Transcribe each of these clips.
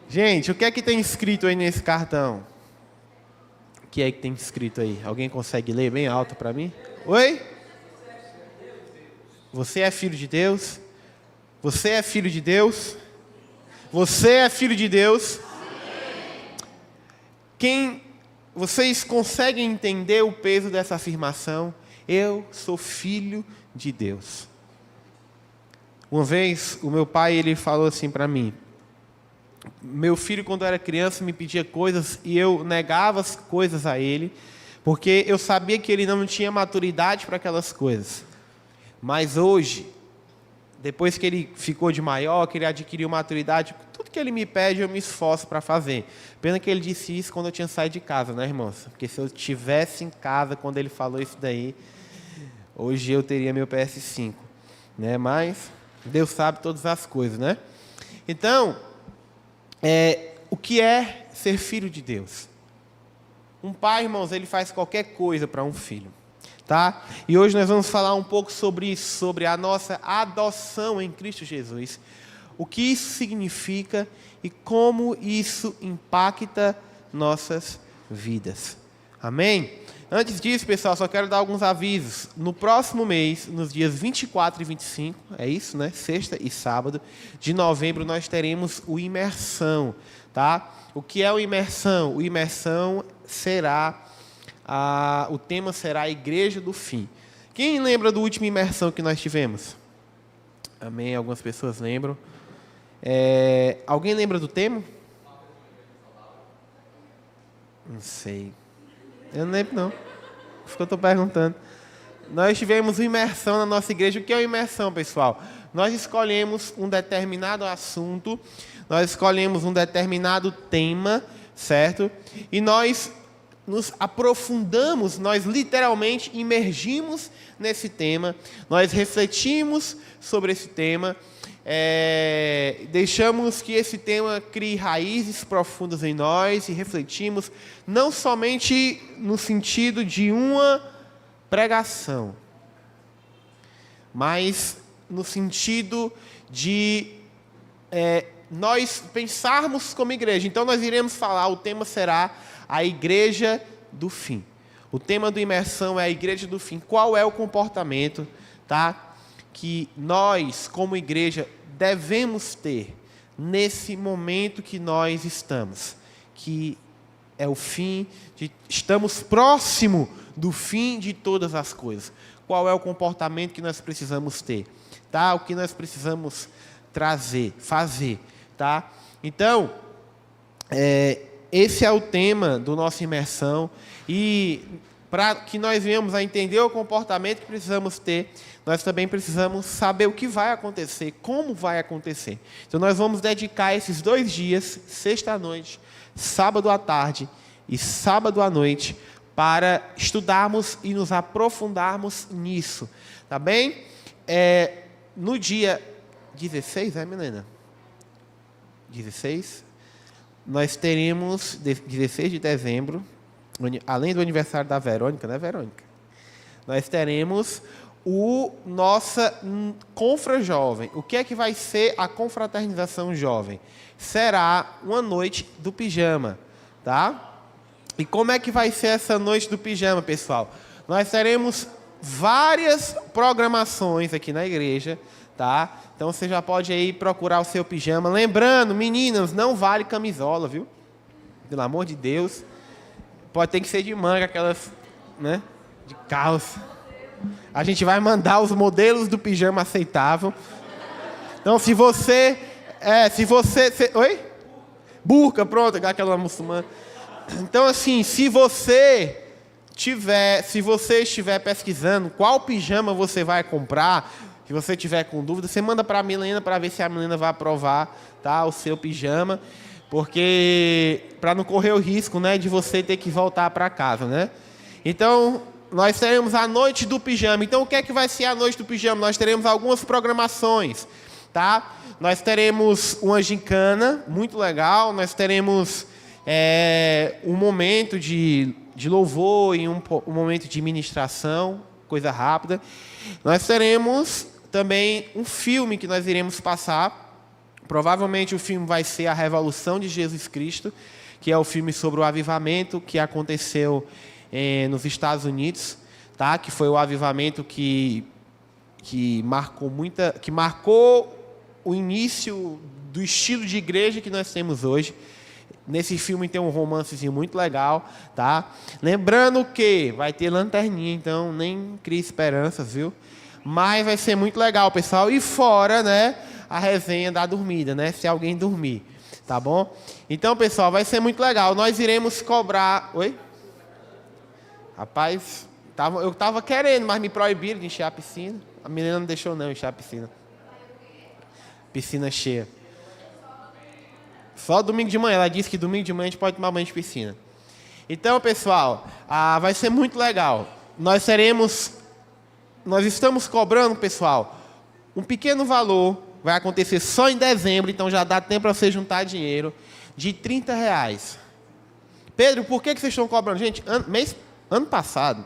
Gente, o que é que tem escrito aí nesse cartão? O que é que tem escrito aí? Alguém consegue ler bem alto para mim? Oi? Você é filho de Deus? Você é filho de Deus? Você é filho de Deus? Vocês conseguem entender o peso dessa afirmação? Eu sou filho de Deus. Uma vez, o meu pai, ele falou assim para mim: meu filho, quando era criança, me pedia coisas e eu negava as coisas a ele, porque eu sabia que ele não tinha maturidade para aquelas coisas. Mas hoje, depois que ele ficou de maior, que ele adquiriu maturidade, tudo que ele me pede eu me esforço para fazer. Pena que ele disse isso quando eu tinha saído de casa, né, irmãos? Porque se eu estivesse em casa quando ele falou isso daí, hoje eu teria meu PS5, né? Mas Deus sabe todas as coisas, né? Então, o que é ser filho de Deus? Um pai, irmãos, ele faz qualquer coisa para um filho, tá? E hoje nós vamos falar um pouco sobre isso, sobre a nossa adoção em Cristo Jesus, o que isso significa e como isso impacta nossas vidas. Amém? Antes disso, pessoal, só quero dar alguns avisos. No próximo mês, nos dias 24 e 25, é isso, né? Sexta e sábado de novembro, nós teremos o Imersão, tá? O que é o Imersão? O Imersão será, o tema será a Igreja do Fim. Quem lembra do último Imersão que nós tivemos? Amém, algumas pessoas lembram. Alguém lembra do tema? Não sei. Eu não lembro, não. Isso que eu estou perguntando. Nós tivemos uma imersão na nossa igreja. O que é uma imersão, pessoal? Nós escolhemos um determinado assunto, nós escolhemos um determinado tema, certo? E nós nos aprofundamos, nós literalmente imergimos nesse tema, nós refletimos sobre esse tema, deixamos que esse tema crie raízes profundas em nós e refletimos não somente no sentido de uma pregação, mas no sentido de nós pensarmos como igreja. Então nós iremos falar, o tema será a Igreja do Fim. O tema do Imersão é a Igreja do Fim. Qual é o comportamento, tá, que nós como igreja devemos ter nesse momento que nós estamos, que é o fim, estamos próximo do fim de todas as coisas. Qual é o comportamento que nós precisamos ter, tá? O que nós precisamos trazer, fazer, tá? Então, esse é o tema do nosso Imersão, e para que nós venhamos a entender o comportamento que precisamos ter, nós também precisamos saber o que vai acontecer, como vai acontecer. Então nós vamos dedicar esses 2 dias, sexta à noite, sábado à tarde e sábado à noite, para estudarmos e nos aprofundarmos nisso, tá bem? No dia 16, Milena? 16? Nós teremos, 16 de dezembro, além do aniversário da Verônica, né, Verônica? Nós teremos nossa Confra Jovem. O que é que vai ser a confraternização jovem? Será uma noite do pijama, tá? E como é que vai ser essa noite do pijama, pessoal? Nós teremos várias programações aqui na igreja, tá? Então você já pode aí procurar o seu pijama. Lembrando, meninas, não vale camisola, viu? Pelo amor de Deus. Pode ter que ser de manga, aquelas, né? De calça. A gente vai mandar os modelos do pijama aceitável. Então, se você... Oi? Burca, pronto, aquela muçulmana. Então, assim, se você estiver pesquisando qual pijama você vai comprar, se você tiver com dúvida, você manda para a Milena para ver se a Milena vai aprovar, tá, o seu pijama, porque para não correr o risco, né, de você ter que voltar para casa, né? Então, nós teremos a noite do pijama. Então, o que é que vai ser a noite do pijama? Nós teremos algumas programações, tá? Nós teremos uma gincana muito legal, nós teremos um momento de louvor e um momento de ministração, coisa rápida. Nós teremos também um filme que nós iremos passar Provavelmente o filme vai ser A Revolução de Jesus Cristo, que é o filme sobre o avivamento que aconteceu nos Estados Unidos, tá? Que foi o avivamento que marcou o início do estilo de igreja que nós temos hoje. Nesse filme tem um romancezinho muito legal, tá? Lembrando que vai ter lanterninha, então nem crie esperanças, viu? Mas vai ser muito legal, pessoal. E fora, né, a resenha da dormida, né? Se alguém dormir, tá bom? Então, pessoal, vai ser muito legal. Nós iremos cobrar... Oi? Rapaz, eu tava querendo, mas me proibiram de encher a piscina. A menina não deixou não encher a piscina. Piscina cheia. Só domingo de manhã. Ela disse que domingo de manhã a gente pode tomar banho de piscina. Então, pessoal, vai ser muito legal. Nós estamos cobrando, pessoal, um pequeno valor. Vai acontecer só em dezembro, então já dá tempo para você juntar dinheiro, de R$30. Pedro, por que vocês estão cobrando? Gente, ano passado,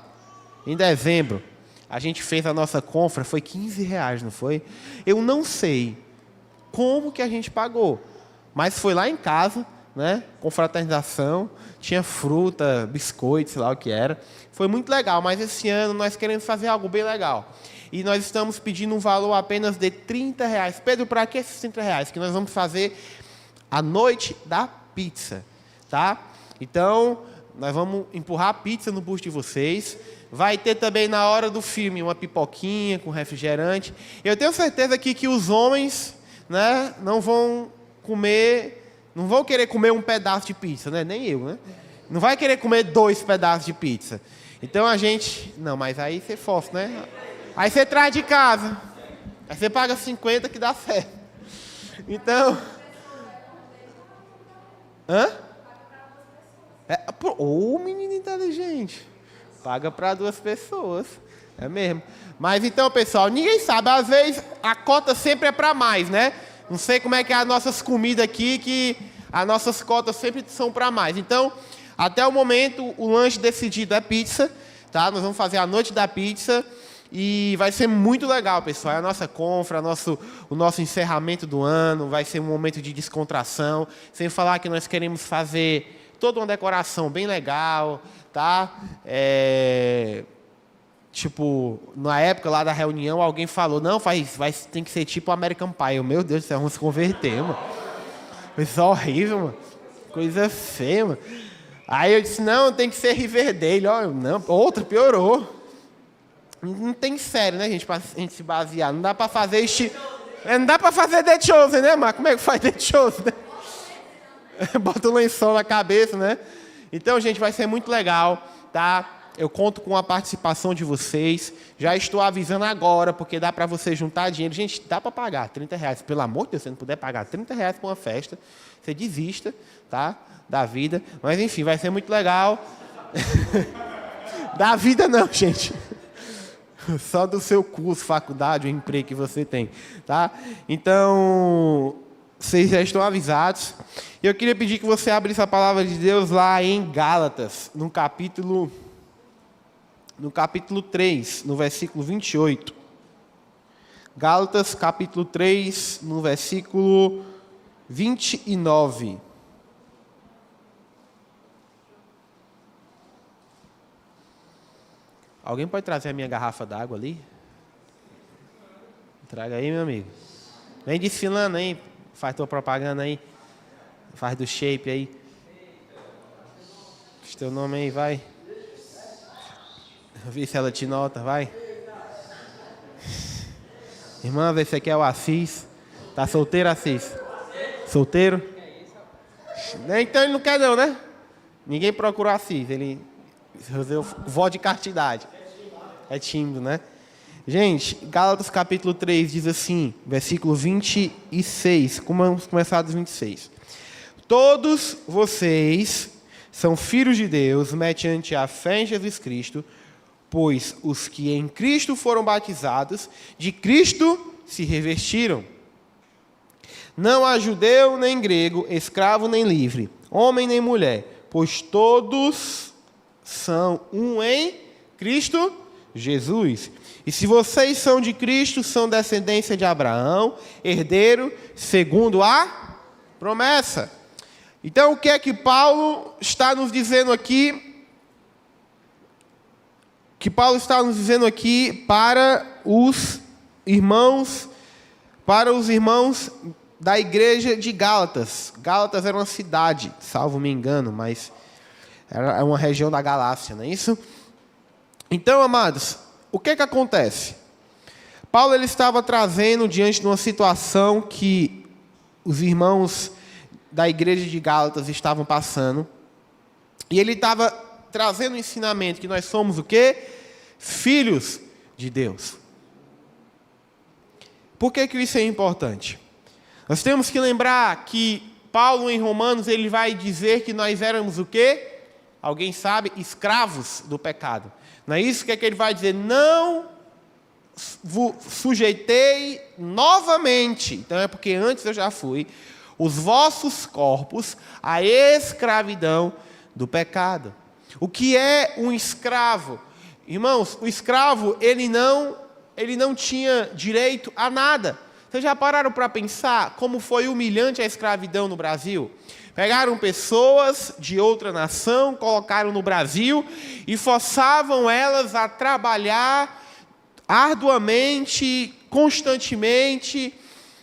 em dezembro, a gente fez a nossa confra, foi R$15, não foi? Eu não sei como que a gente pagou, mas foi lá em casa, né? Confraternização, tinha fruta, biscoito, sei lá o que era. Foi muito legal, mas esse ano nós queremos fazer algo bem legal. E nós estamos pedindo um valor apenas de R$30. Pedro, para que esses R$30? Que nós vamos fazer a noite da pizza, tá? Então, nós vamos empurrar a pizza no busto de vocês. Vai ter também na hora do filme uma pipoquinha com refrigerante. Eu tenho certeza aqui que os homens, né, não vão querer comer um pedaço de pizza, né? Nem eu, né? Não vai querer comer 2 pedaços de pizza. Então a gente... Não, mas aí você força, né? Aí você traz de casa. Aí você paga 50 que dá certo. Então... Hã? Menino inteligente. Paga para 2 pessoas. É mesmo. Mas então, pessoal, ninguém sabe. Às vezes a cota sempre é para mais, né? Não sei como é que é as nossas comidas aqui, que as nossas cotas sempre são para mais. Então, até o momento, o lanche decidido é pizza, tá? Nós vamos fazer a noite da pizza e vai ser muito legal, pessoal. É a nossa confra, o nosso encerramento do ano, vai ser um momento de descontração. Sem falar que nós queremos fazer toda uma decoração bem legal, tá? Tipo, na época lá da reunião, alguém falou, não, tem que ser tipo American Pie. Meu Deus do céu, vamos se converter, mano. Coisa horrível, mano. Coisa feia, mano. Aí eu disse, não, tem que ser Riverdale. Não, outra, piorou. Não tem série, né, gente, pra gente se basear. Não dá pra fazer não dá pra fazer The Chosen, né, mas como é que faz The Chosen, né? Bota um lençol na cabeça, né? Então, gente, vai ser muito legal, tá? Eu conto com a participação de vocês. Já estou avisando agora, porque dá para você juntar dinheiro. Gente, dá para pagar R$30. Pelo amor de Deus, se você não puder pagar R$30 para uma festa, você desista, tá? Da vida. Mas, enfim, vai ser muito legal. Da vida não, gente. Só do seu curso, faculdade, o emprego que você tem, tá? Então, vocês já estão avisados. Eu queria pedir que você abrisse a palavra de Deus lá em Gálatas, no capítulo 3, no versículo 28. Gálatas, capítulo 3, no versículo 29. Alguém pode trazer a minha garrafa d'água ali? Traga aí, meu amigo. Vem desfilando aí. Faz tua propaganda aí. Faz do shape aí. Diz teu nome aí, vai. Vê se ela te nota, vai. Irmã, vê se aqui é o Assis. Tá solteiro, Assis? Solteiro? Então ele não quer não, né? Ninguém procura Assis. Ele resolveu voto de castidade. É tímido, né? Gente, Gálatas capítulo 3 diz assim, versículo 26. Vamos começar dos 26. Todos vocês são filhos de Deus mediante a fé em Jesus Cristo, pois os que em Cristo foram batizados, de Cristo se revestiram. Não há judeu nem grego, escravo nem livre, homem nem mulher, pois todos são um em Cristo Jesus. E se vocês são de Cristo, são descendência de Abraão, herdeiro segundo a promessa. Então, o que é que Paulo está nos dizendo aqui? Que Paulo está nos dizendo aqui para os irmãos da igreja de Gálatas. Gálatas era uma cidade, salvo me engano, mas era uma região da Galácia, não é isso? Então, amados, o que que acontece? Paulo ele estava trazendo diante de uma situação que os irmãos da igreja de Gálatas estavam passando, e ele estava trazendo o ensinamento que nós somos o quê? Filhos de Deus. Por que que isso é importante? Nós temos que lembrar que Paulo em Romanos ele vai dizer que nós éramos o quê? Alguém sabe? Escravos do pecado. Não é isso que ele vai dizer? Não vos sujeitei novamente. Então é porque antes eu já fui. Os vossos corpos à escravidão do pecado. O que é um escravo? Irmãos, o escravo, ele não tinha direito a nada. Vocês já pararam para pensar como foi humilhante a escravidão no Brasil? Pegaram pessoas de outra nação, colocaram no Brasil e forçavam elas a trabalhar arduamente, constantemente,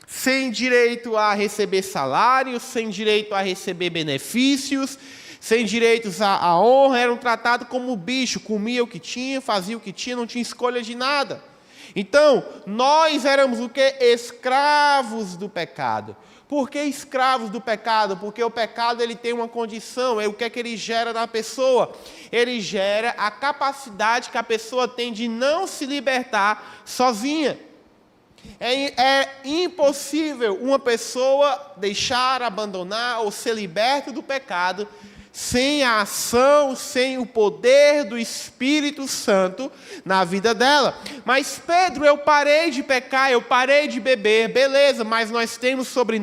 sem direito a receber salário, sem direito a receber benefícios, sem direitos à honra, eram tratados como bicho, comia o que tinha, fazia o que tinha, não tinha escolha de nada. Então, nós éramos o quê? Escravos do pecado. Por que escravos do pecado? Porque o pecado ele tem uma condição, o que é que ele gera na pessoa? Ele gera a capacidade que a pessoa tem de não se libertar sozinha. É impossível uma pessoa deixar, abandonar ou ser liberta do pecado sem a ação, sem o poder do Espírito Santo na vida dela. Mas Pedro, eu parei de pecar, eu parei de beber, beleza, mas nós tínhamos sobre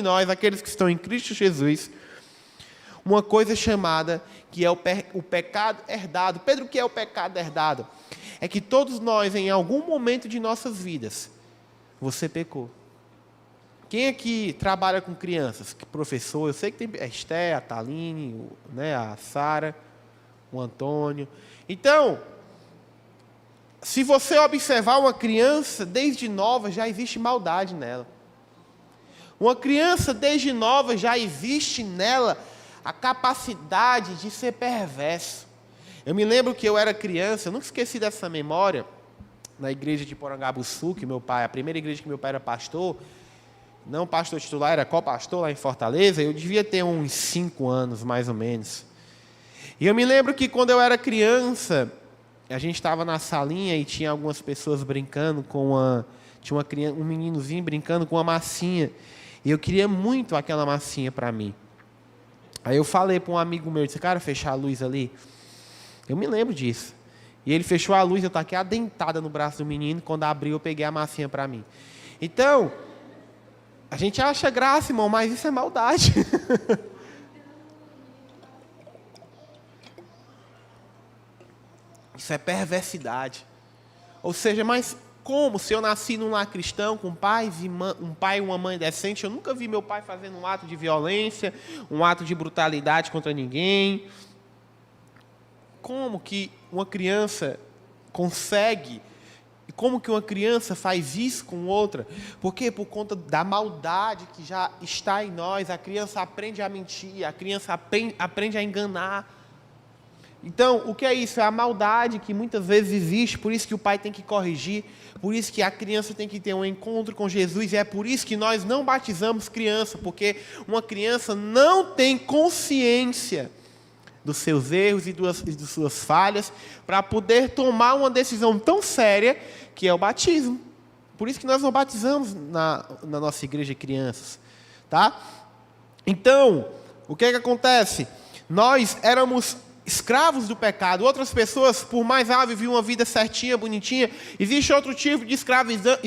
nós, aqueles que estão em Cristo Jesus, uma coisa chamada que é o pecado herdado. Pedro, o que é o pecado herdado? É que todos nós, em algum momento de nossas vidas, você pecou. Quem aqui trabalha com crianças? Professor, eu sei que tem a Esté, a Taline, né, a Sara, o Antônio. Então, se você observar uma criança, desde nova já existe maldade nela. Uma criança, desde nova, já existe nela a capacidade de ser perverso. Eu me lembro que eu era criança, eu nunca esqueci dessa memória, na igreja de Porangabuçu, que a primeira igreja que meu pai era pastor, não pastor titular, era co-pastor lá em Fortaleza, eu devia ter uns 5 anos, mais ou menos. E eu me lembro que quando eu era criança, a gente estava na salinha e tinha algumas pessoas brincando tinha um meninozinho brincando com uma massinha, e eu queria muito aquela massinha para mim. Aí eu falei para um amigo meu, disse, cara, fechar a luz ali. Eu me lembro disso. E ele fechou a luz, eu taquei a dentada no braço do menino, quando abriu eu peguei a massinha para mim. Então, a gente acha graça, irmão, mas isso é maldade. Isso é perversidade. Ou seja, mas como? Se eu nasci num lar cristão, com um pai e uma mãe decente, eu nunca vi meu pai fazendo um ato de violência, um ato de brutalidade contra ninguém. Como que uma criança consegue... Como que uma criança faz isso com outra? Por quê? Por conta da maldade que já está em nós. A criança aprende a mentir, a criança aprende a enganar. Então, o que é isso? É a maldade que muitas vezes existe, por isso que o pai tem que corrigir, por isso que a criança tem que ter um encontro com Jesus, e é por isso que nós não batizamos criança, porque uma criança não tem consciência dos seus erros e das suas falhas, para poder tomar uma decisão tão séria, que é o batismo. Por isso que nós não batizamos na nossa igreja crianças. Tá? Então, o que é que acontece? Nós éramos escravos do pecado. Outras pessoas, por mais viviam uma vida certinha, bonitinha. Existe outro tipo de escravidão.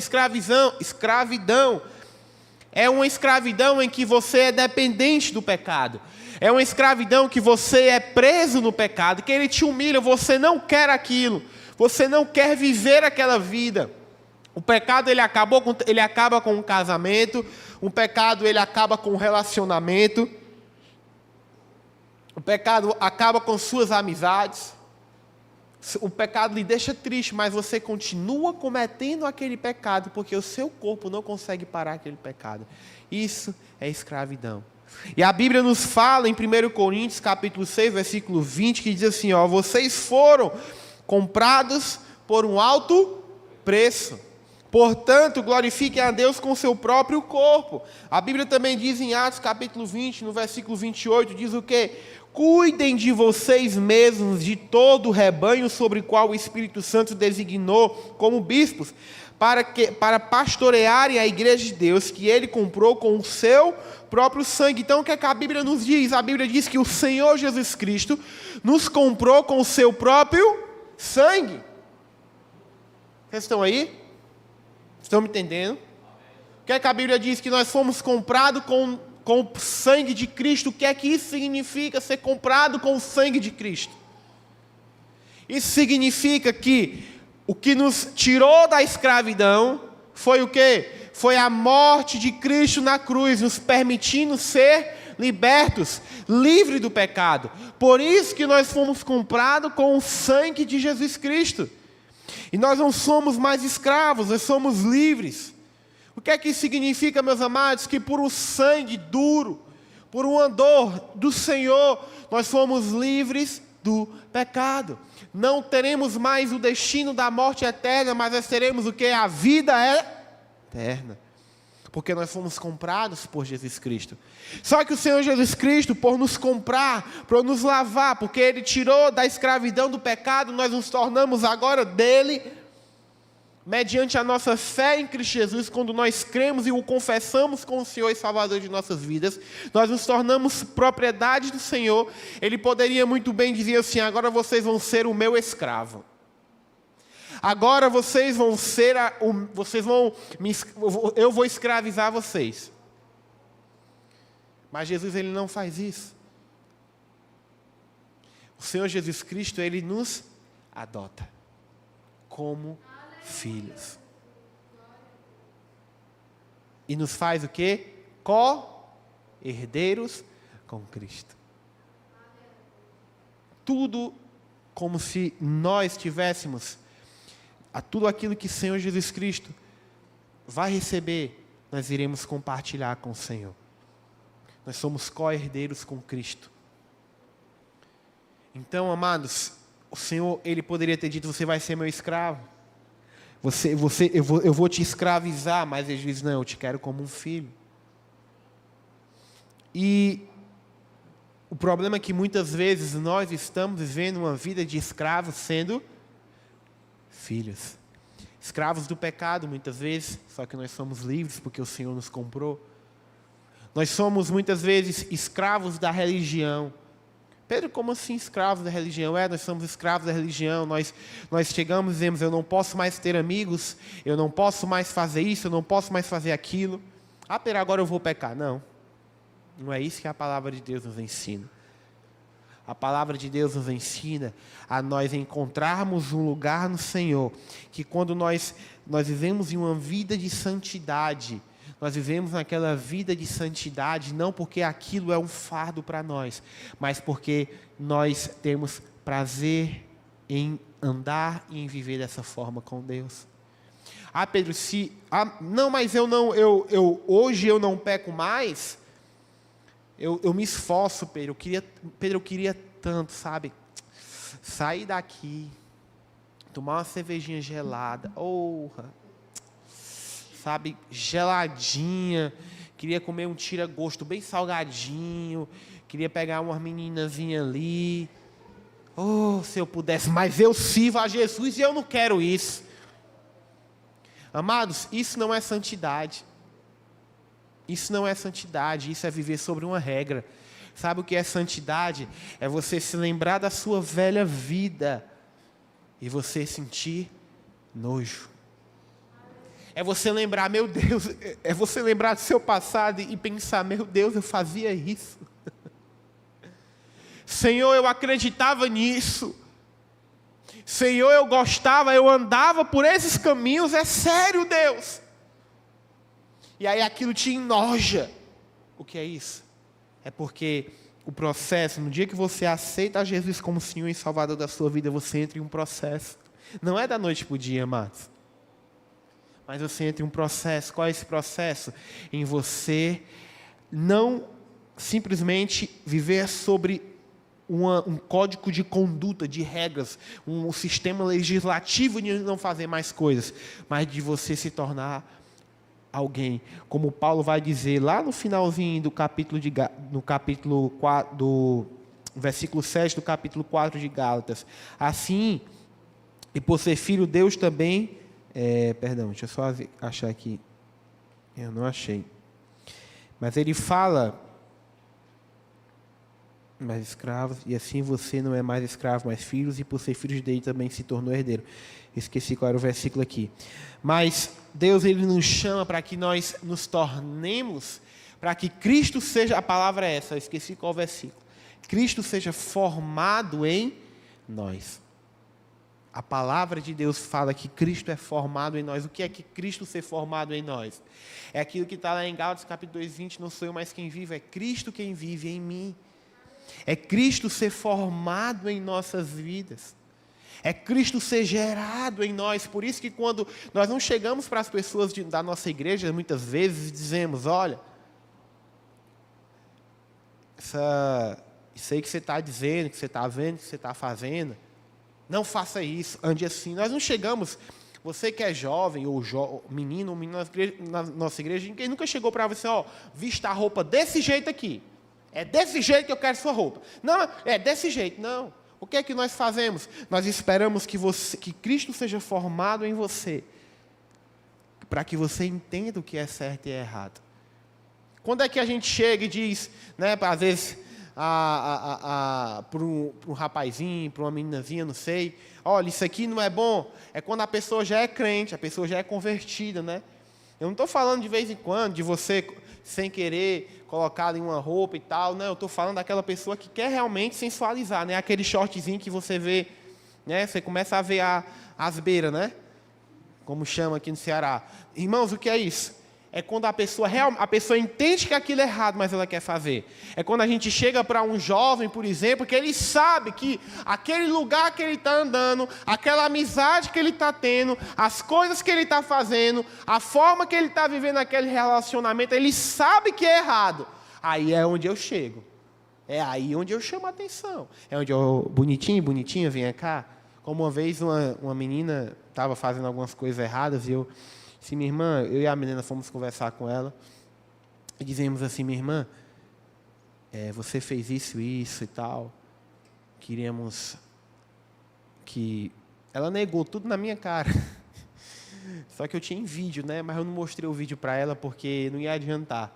É uma escravidão em que você é dependente do pecado. É uma escravidão que você é preso no pecado, que ele te humilha, você não quer aquilo. Você não quer viver aquela vida. O pecado ele acaba com o casamento, o pecado ele acaba com o relacionamento, o pecado acaba com suas amizades, o pecado lhe deixa triste, mas você continua cometendo aquele pecado, porque o seu corpo não consegue parar aquele pecado. Isso é escravidão. E a Bíblia nos fala em 1 Coríntios capítulo 6, versículo 20, que diz assim, vocês foram comprados por um alto preço. Portanto, glorifiquem a Deus com o seu próprio corpo. A Bíblia também diz em Atos capítulo 20, no versículo 28, diz o quê? Cuidem de vocês mesmos, de todo o rebanho sobre o qual o Espírito Santo designou como bispos, para pastorearem a igreja de Deus, que ele comprou com o seu próprio sangue. Então, o que é que a Bíblia nos diz? A Bíblia diz que o Senhor Jesus Cristo nos comprou com o seu próprio sangue. Vocês estão aí? Estão me entendendo? O que é que a Bíblia diz? Que nós fomos comprados com o sangue de Cristo. O que é que isso significa, ser comprado com o sangue de Cristo? Isso significa que o que nos tirou da escravidão foi o quê? Foi a morte de Cristo na cruz, nos permitindo ser libertos, livres do pecado. Por isso que nós fomos comprados com o sangue de Jesus Cristo. E nós não somos mais escravos, nós somos livres. O que é que isso significa, meus amados? Que por um sangue duro, por um andor do Senhor, nós fomos livres do pecado. Não teremos mais o destino da morte eterna, mas nós teremos o que? A vida eterna. Porque nós fomos comprados por Jesus Cristo. Só que o Senhor Jesus Cristo, por nos comprar, por nos lavar, porque Ele tirou da escravidão do pecado, nós nos tornamos agora dele, mediante a nossa fé em Cristo Jesus, quando nós cremos e o confessamos como Senhor e Salvador de nossas vidas, nós nos tornamos propriedade do Senhor. Ele poderia muito bem dizer assim, agora vocês vão ser o meu escravo. Agora vocês vão ser, eu vou escravizar vocês. Mas Jesus, Ele não faz isso. O Senhor Jesus Cristo, Ele nos adota como filhos. E nos faz o quê? Co-herdeiros com Cristo. Tudo como se nós tivéssemos tudo aquilo que o Senhor Jesus Cristo vai receber, nós iremos compartilhar com o Senhor. Nós somos co-herdeiros com Cristo. Então, amados, o Senhor, Ele poderia ter dito, você vai ser meu escravo. Eu vou te escravizar, mas Ele diz, não, eu te quero como um filho. E o problema é que muitas vezes nós estamos vivendo uma vida de escravos sendo filhos. Escravos do pecado muitas vezes, só que nós somos livres porque o Senhor nos comprou. Nós somos muitas vezes escravos da religião. Pedro, como assim escravos da religião? Nós somos escravos da religião, nós chegamos e dizemos, eu não posso mais ter amigos, eu não posso mais fazer isso, eu não posso mais fazer aquilo. Pedro, agora eu vou pecar. Não é isso que a palavra de Deus nos ensina. A palavra de Deus nos ensina a nós encontrarmos um lugar no Senhor, que quando nós vivemos em uma vida de santidade, nós vivemos naquela vida de santidade, não porque aquilo é um fardo para nós, mas porque nós temos prazer em andar e em viver dessa forma com Deus. Pedro, mas hoje eu não peco mais. Eu me esforço, Pedro. Eu queria tanto, sabe? Sair daqui, tomar uma cervejinha gelada, sabe? Geladinha. Queria comer um tira-gosto bem salgadinho. Queria pegar uma meninazinha ali. Se eu pudesse, mas eu sirvo a Jesus e eu não quero isso. Amados, isso não é santidade. Isso não é santidade, isso é viver sobre uma regra. Sabe o que é santidade? É você se lembrar da sua velha vida e você sentir nojo. É você lembrar, meu Deus, é você lembrar do seu passado e pensar, meu Deus, eu fazia isso. Senhor, eu acreditava nisso. Senhor, eu gostava, eu andava por esses caminhos, é sério, Deus. E aí aquilo te enoja. O que é isso? É porque o processo, no dia que você aceita Jesus como Senhor e Salvador da sua vida, você entra em um processo. Não é da noite para o dia, amados. Mas você entra em um processo. Qual é esse processo? Em você não simplesmente viver sobre um código de conduta, de regras, um sistema legislativo de não fazer mais coisas, mas de você se tornar alguém, como Paulo vai dizer lá no finalzinho do capítulo 4, do versículo 7 do capítulo 4 de Gálatas. Assim, e por ser filho, Deus também... deixa eu só achar aqui. Eu não achei. Mas ele fala... mais escravos, e assim você não é mais escravo, mas filhos, e por ser filhos dele também se tornou herdeiro. Esqueci qual era o versículo aqui. Mas Deus, ele nos chama para que nós nos tornemos, para que Cristo seja, a palavra é essa, eu esqueci qual versículo. Cristo seja formado em nós. A palavra de Deus fala que Cristo é formado em nós. O que é que Cristo ser formado em nós? É aquilo que está lá em Gálatas capítulo 2:20, não sou eu mais quem vive, é Cristo quem vive em mim. É Cristo ser formado em nossas vidas. É Cristo ser gerado em nós. Por isso que quando nós não chegamos para as pessoas da nossa igreja, muitas vezes dizemos, olha, isso aí que você está dizendo, que você está vendo, que você está fazendo, não faça isso, ande assim. Nós não chegamos, você que é jovem, ou menino ou menina na nossa igreja, ninguém nunca chegou para você, ó, vista a roupa desse jeito aqui. É desse jeito que eu quero sua roupa. Não, é desse jeito. Não. O que é que nós fazemos? Nós esperamos que Cristo seja formado em você, para que você entenda o que é certo e errado. Quando é que a gente chega e diz, né, às vezes, para um rapazinho, para uma meninazinha, não sei, olha, isso aqui não é bom. É quando a pessoa já é crente, a pessoa já é convertida, né? Eu não estou falando de vez em quando, de você, sem querer, colocar em uma roupa e tal. Não, eu estou falando daquela pessoa que quer realmente sensualizar, né? Aquele shortzinho que você vê, né? Você começa a ver as beiras, né? Como chama aqui no Ceará. Irmãos, o que é isso? É quando a pessoa entende que aquilo é errado, mas ela quer fazer. É quando a gente chega para um jovem, por exemplo, que ele sabe que aquele lugar que ele está andando, aquela amizade que ele está tendo, as coisas que ele está fazendo, a forma que ele está vivendo aquele relacionamento, ele sabe que é errado. Aí é onde eu chego. É aí onde eu chamo a atenção. É onde eu, bonitinha, venha cá. Como uma vez uma menina estava fazendo algumas coisas erradas e eu... Se minha irmã, eu e a menina fomos conversar com ela e dizemos assim, minha irmã, você fez isso e tal, queríamos que... Ela negou tudo na minha cara. Só que eu tinha em vídeo, né? Mas eu não mostrei o vídeo para ela porque não ia adiantar.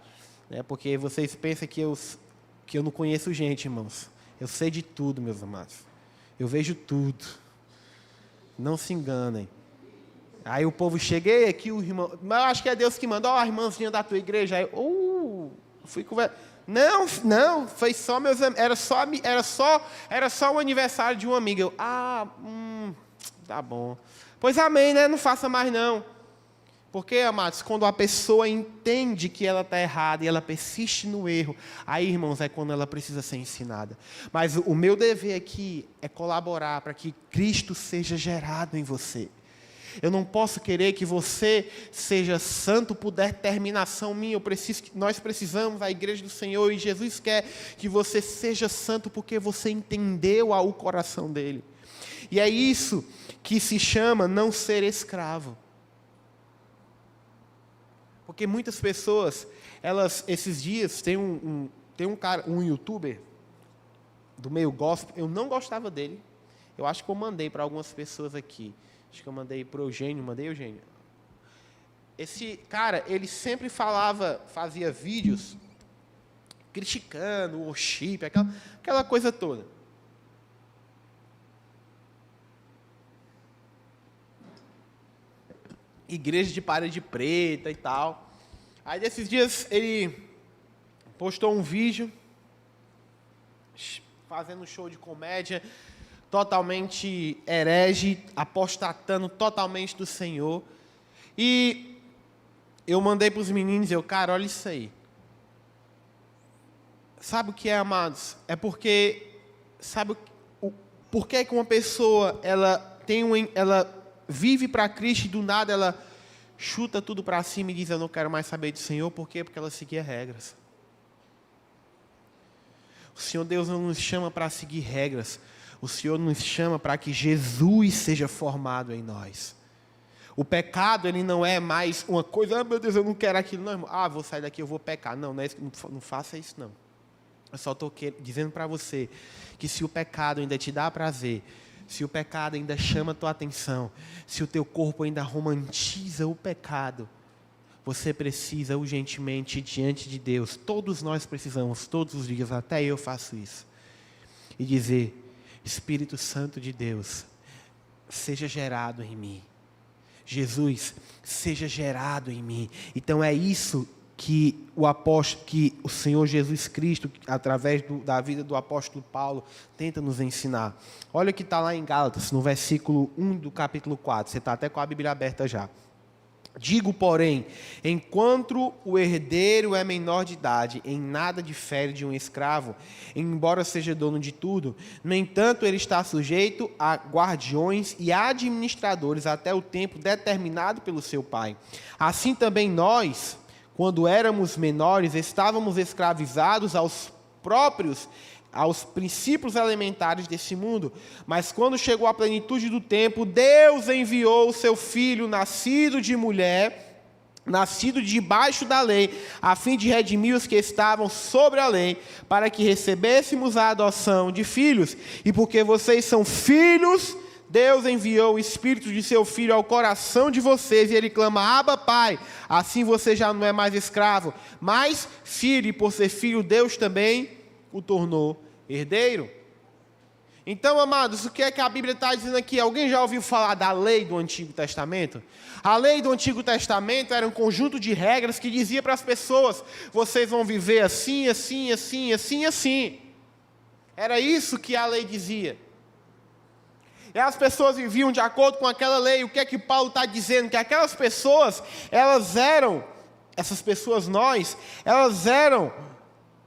Né? Porque vocês pensam que eu não conheço gente, irmãos. Eu sei de tudo, meus amados. Eu vejo tudo. Não se enganem. Aí o povo cheguei aqui, o irmão, mas eu acho que é Deus que mandou, a irmãzinha da tua igreja. Aí, fui conversar. Não, foi só meus, era só o aniversário de uma amiga. Eu, tá bom. Pois amém, né? Não faça mais não. Porque, amados, quando a pessoa entende que ela está errada e ela persiste no erro, aí, irmãos, é quando ela precisa ser ensinada. Mas o meu dever aqui é colaborar para que Cristo seja gerado em você. Eu não posso querer que você seja santo por determinação minha. Nós precisamos, a igreja do Senhor, e Jesus quer que você seja santo porque você entendeu o coração dele. E é isso que se chama não ser escravo. Porque muitas pessoas, esses dias, tem um cara, um youtuber do meio gospel, eu não gostava dele. Eu acho que eu mandei para algumas pessoas aqui. Acho que eu mandei para o Eugênio, Esse cara, ele sempre fazia vídeos criticando o worship, aquela coisa toda. igreja de parede preta e tal. Aí desses dias ele postou um vídeo fazendo um show de comédia, totalmente herege, apostatando totalmente do Senhor. E eu mandei para os meninos, cara, olha isso aí. Sabe o que é, amados? É porque, sabe por que uma pessoa, ela vive para Cristo e do nada ela chuta tudo para cima e diz, eu não quero mais saber do Senhor. Por quê? Porque ela seguia regras. O Senhor Deus não nos chama para seguir regras. O Senhor nos chama para que Jesus seja formado em nós. O pecado, ele não é mais uma coisa, meu Deus, eu não quero aquilo. Não, irmão. Vou sair daqui, eu vou pecar. Não, não faça isso, não. Eu só estou dizendo para você que se o pecado ainda te dá prazer, se o pecado ainda chama a tua atenção, se o teu corpo ainda romantiza o pecado, você precisa urgentemente ir diante de Deus. Todos nós precisamos, todos os dias, até eu faço isso. E dizer, Espírito Santo de Deus, seja gerado em mim. Jesus, seja gerado em mim. Então é isso que o Senhor Jesus Cristo, através da vida do apóstolo Paulo, tenta nos ensinar. Olha o que está lá em Gálatas, no versículo 1 do capítulo 4. Você está até com a Bíblia aberta já. Digo, porém, enquanto o herdeiro é menor de idade, em nada difere de um escravo, embora seja dono de tudo. No entanto, ele está sujeito a guardiões e administradores até o tempo determinado pelo seu pai. Assim também nós, quando éramos menores, estávamos escravizados aos princípios elementares desse mundo. Mas quando chegou a plenitude do tempo, Deus enviou o seu Filho, nascido de mulher, nascido debaixo da lei, a fim de redimir os que estavam sobre a lei, para que recebêssemos a adoção de filhos. E porque vocês são filhos, Deus enviou o Espírito de seu Filho ao coração de vocês, e ele clama, Abba, Pai. Assim você já não é mais escravo, mas filho, e por ser filho, Deus também o tornou herdeiro. Então, amados, o que é que a Bíblia está dizendo aqui? Alguém já ouviu falar da lei do Antigo Testamento? A lei do Antigo Testamento era um conjunto de regras que dizia para as pessoas, vocês vão viver assim, assim, assim, assim, assim. Era isso que a lei dizia. E as pessoas viviam de acordo com aquela lei. O que é que Paulo está dizendo? Que aquelas pessoas, elas eram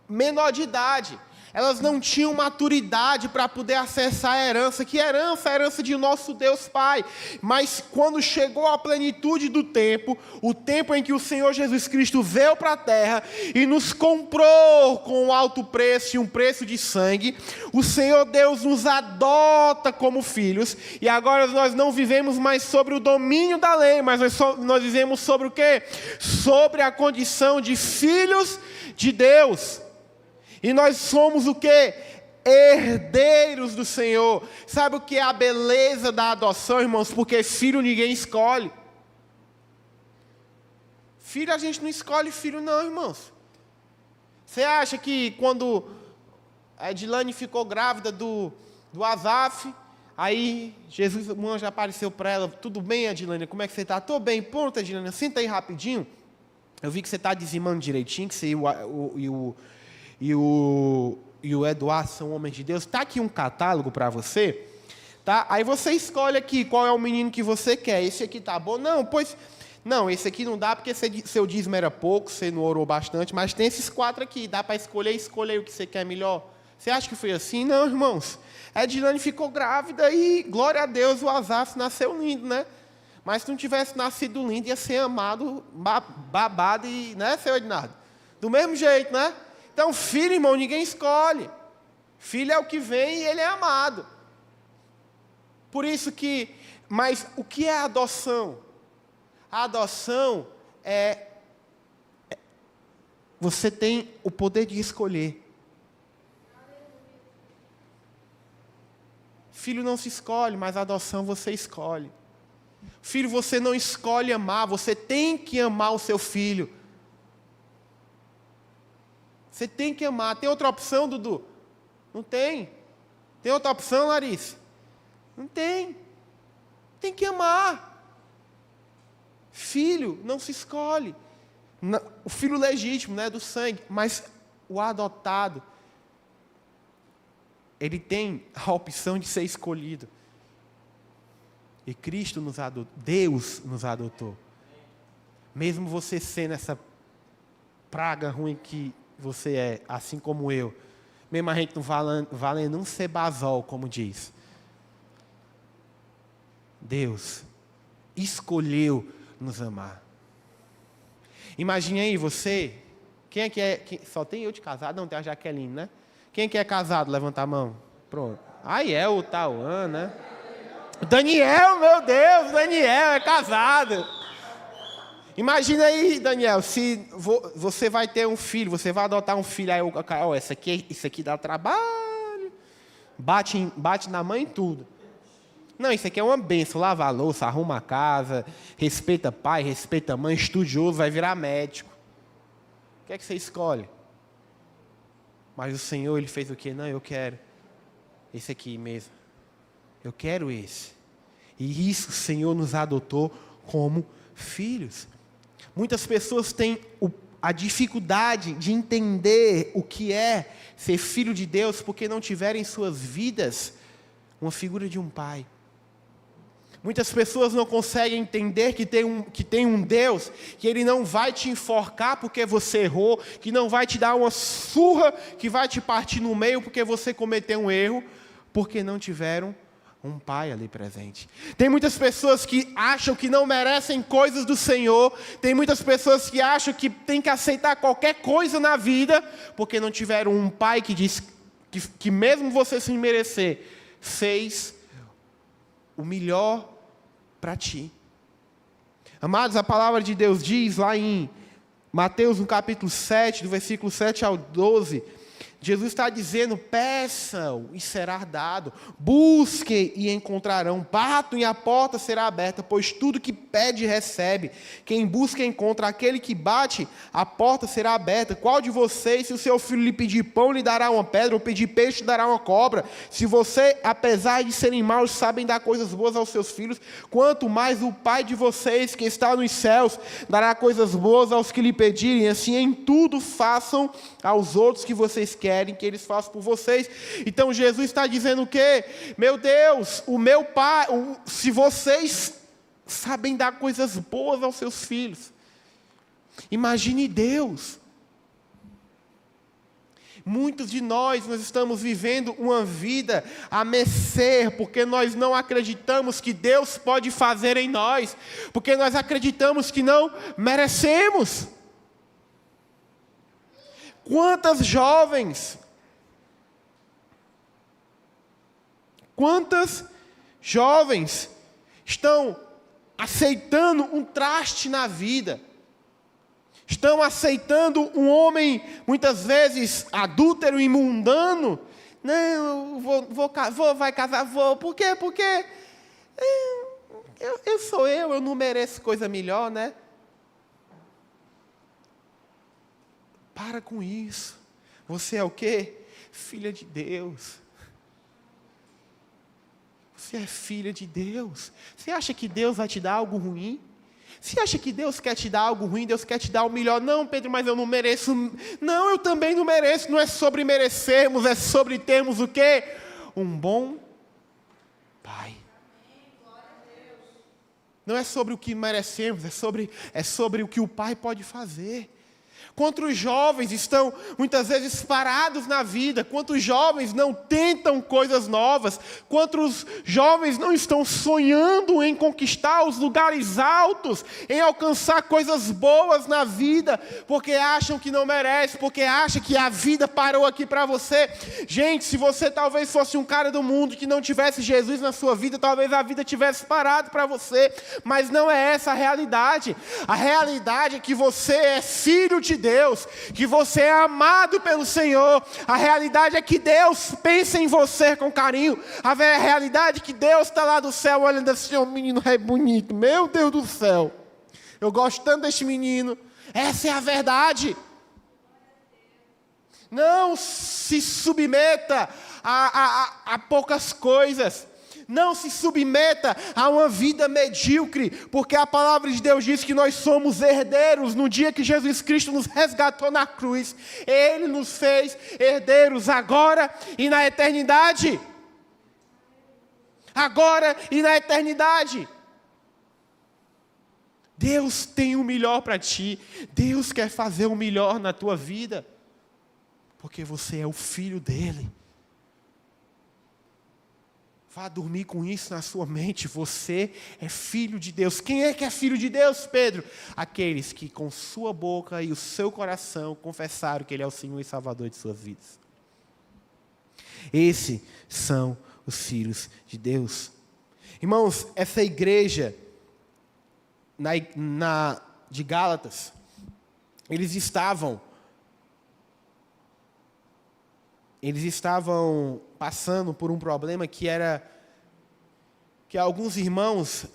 menor de idade. Elas não tinham maturidade para poder acessar a herança. Que herança? A herança de nosso Deus Pai. Mas quando chegou a plenitude do tempo, o tempo em que o Senhor Jesus Cristo veio para a terra e nos comprou com um alto preço e um preço de sangue, o Senhor Deus nos adota como filhos. E agora nós não vivemos mais sobre o domínio da lei, mas nós vivemos sobre o quê? Sobre a condição de filhos de Deus. E nós somos o quê? Herdeiros do Senhor. Sabe o que é a beleza da adoção, irmãos? Porque filho ninguém escolhe. Filho a gente não escolhe filho não, irmãos. Você acha que quando a Edilane ficou grávida do Asaf, aí Jesus, um anjo apareceu para ela, tudo bem, Edilane, como é que você está? Estou bem, pronto, Edilane, senta aí rapidinho. Eu vi que você está dizimando direitinho, que você e o Eduardo são homens de Deus. Está aqui um catálogo para você, tá? Aí você escolhe aqui qual é o menino que você quer. Esse aqui tá bom? Não, esse aqui não dá porque seu dízimo era pouco, você não orou bastante, mas tem esses 4 aqui, dá para escolher o que você quer melhor. Você acha que foi assim? Não, irmãos. A Edilane ficou grávida e, glória a Deus, o Asaf nasceu lindo, né? Mas se não tivesse nascido lindo, ia ser amado, babado e, né, seu Ednardo? Do mesmo jeito, né? Então, filho, irmão, ninguém escolhe. Filho é o que vem e ele é amado. Por isso que... Mas o que é a adoção? A adoção é... Você tem o poder de escolher. Filho não se escolhe, mas a adoção você escolhe. Filho, você não escolhe amar, você tem que amar o seu filho. Você tem que amar. Tem outra opção, Dudu? Não tem. Tem outra opção, Larissa? Não tem. Tem que amar. Filho não se escolhe. O filho legítimo, né, do sangue, mas o adotado, ele tem a opção de ser escolhido. E Cristo nos adotou, Deus nos adotou. Mesmo você sendo essa praga ruim que você é, assim como eu, mesmo a gente não valendo um sebazol, como diz. Deus escolheu nos amar. Imagine aí você, quem é que é, só tem eu de casado? Não, tem a Jaqueline, né? Quem é que é casado? Levanta a mão. Pronto. Aí é o Tauan, né? Daniel, meu Deus, Daniel é casado. Imagina aí, Daniel, se você vai ter um filho, você vai adotar um filho, aí isso aqui dá trabalho, bate na mãe e tudo. Não, isso aqui é uma benção, lava a louça, arruma a casa, respeita pai, respeita mãe, estudioso, vai virar médico. O que é que você escolhe? Mas o Senhor, Ele fez o quê? Não, eu quero esse aqui mesmo. Eu quero esse. E isso o Senhor nos adotou como filhos. Muitas pessoas têm a dificuldade de entender o que é ser filho de Deus porque não tiverem em suas vidas uma figura de um pai. Muitas pessoas não conseguem entender que tem um Deus, que Ele não vai te enforcar porque você errou, que não vai te dar uma surra, que vai te partir no meio porque você cometeu um erro, porque não tiveram um pai ali presente. Tem muitas pessoas que acham que não merecem coisas do Senhor, tem muitas pessoas que acham que tem que aceitar qualquer coisa na vida, porque não tiveram um pai que diz que mesmo você sem merecer, fez o melhor para ti. Amados, a palavra de Deus diz lá em Mateus, no capítulo 7, do versículo 7 ao 12, Jesus está dizendo: peçam e será dado, busquem e encontrarão, batam e a porta será aberta, pois tudo que pede recebe, quem busca encontra, aquele que bate, a porta será aberta. Qual de vocês, se o seu filho lhe pedir pão, lhe dará uma pedra, ou pedir peixe, lhe dará uma cobra? Se você, apesar de serem maus, sabem dar coisas boas aos seus filhos, quanto mais o Pai de vocês, que está nos céus, dará coisas boas aos que lhe pedirem. Assim, em tudo façam aos outros que vocês querem que eles façam por vocês. Então Jesus está dizendo o quê? Meu Deus, o meu Pai, se vocês sabem dar coisas boas aos seus filhos, imagine Deus. Muitos de nós estamos vivendo uma vida a mercê, porque nós não acreditamos que Deus pode fazer em nós, porque nós acreditamos que não merecemos. Quantas jovens estão aceitando um traste na vida? Estão aceitando um homem, muitas vezes, adúltero e mundano? Não, vai casar, vou. Por quê? Porque eu sou eu não mereço coisa melhor, né? Para com isso. Você é o quê? Filha de Deus. Você é filha de Deus. Você acha que Deus vai te dar algo ruim? Você acha que Deus quer te dar algo ruim? Deus quer te dar o melhor? Não, Pedro, mas eu não mereço. Não, eu também não mereço. Não é sobre merecermos, é sobre termos o quê? Um bom Pai. Não é sobre o que merecemos, é sobre o que o Pai pode fazer. Quantos jovens estão muitas vezes parados na vida? Quantos jovens não tentam coisas novas? Quantos jovens não estão sonhando em conquistar os lugares altos, em alcançar coisas boas na vida, porque acham que não merece, porque acham que a vida parou aqui para você? Gente, se você talvez fosse um cara do mundo que não tivesse Jesus na sua vida, talvez a vida tivesse parado para você, mas não é essa a realidade. A realidade é que você é filho de Deus, que você é amado pelo Senhor. A realidade é que Deus pensa em você com carinho. A realidade é que Deus está lá do céu olhando assim: o menino é bonito, meu Deus do céu, eu gosto tanto deste menino. Essa é a verdade. Não se submeta a poucas coisas. Não se submeta a uma vida medíocre, porque a palavra de Deus diz que nós somos herdeiros. No dia que Jesus Cristo nos resgatou na cruz, Ele nos fez herdeiros agora e na eternidade. Agora e na eternidade. Deus tem o melhor para ti. Deus quer fazer o melhor na tua vida, porque você é o filho dele. Vá dormir com isso na sua mente. Você é filho de Deus. Quem é que é filho de Deus, Pedro? Aqueles que com sua boca e o seu coração confessaram que Ele é o Senhor e Salvador de suas vidas. Esses são os filhos de Deus. Irmãos, essa igreja de Gálatas, eles estavam passando por um problema que era que alguns irmãos,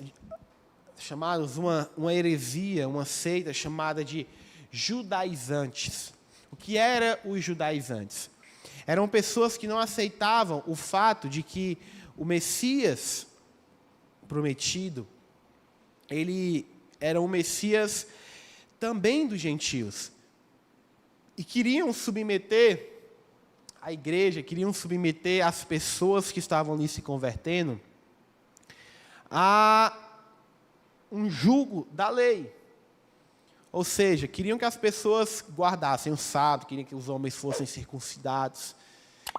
chamados uma heresia, uma seita chamada de judaizantes. O que eram os judaizantes? Eram pessoas que não aceitavam o fato de que o Messias prometido, ele era um Messias também dos gentios. E queriam submeter a igreja, queriam submeter as pessoas que estavam ali se convertendo a um jugo da lei. Ou seja, queriam que as pessoas guardassem o sábado, queriam que os homens fossem circuncidados.